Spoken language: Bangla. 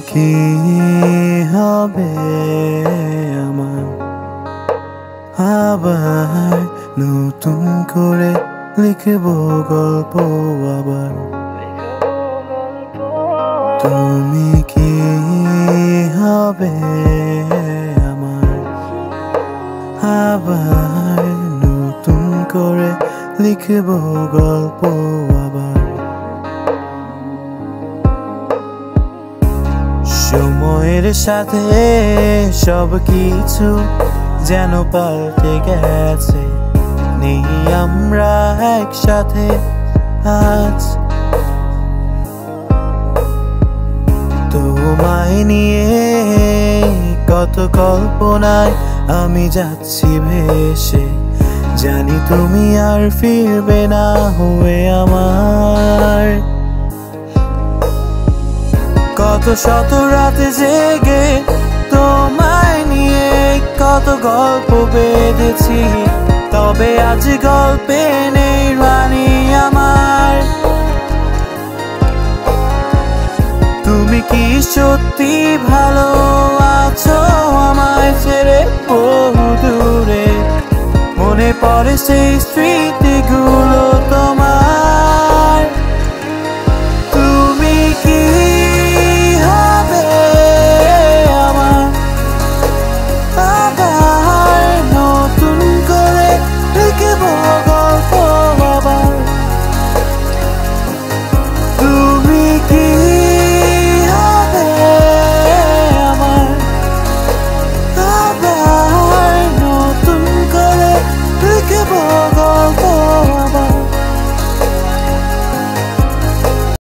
কি হবে আমার আবার নতুন করে লিখব গল্প আবার তুমি কি হবে আমার আবার নতুন করে লিখব গল্প আবার সময়ের সাথে সব কিছু যেন পাল্টে গেছে নেই আমরা একসাথে আজ তোমায় নিয়ে কত কল্পনায় আমি যাচ্ছি ভেসে জানি তুমি আর ফিরবে না হয়ে আমার কত শত রাতে জেগে তোমায় নিয়ে কত গল্প বেঁধেছি তবে আজ গল্পে নেই রানী আমার তুমি কি সত্যি ভালো আছো আমায় ছেড়ে বহু দূরে মনে পড়ে সেই স্মৃতিগুলো তোমার তুমি কি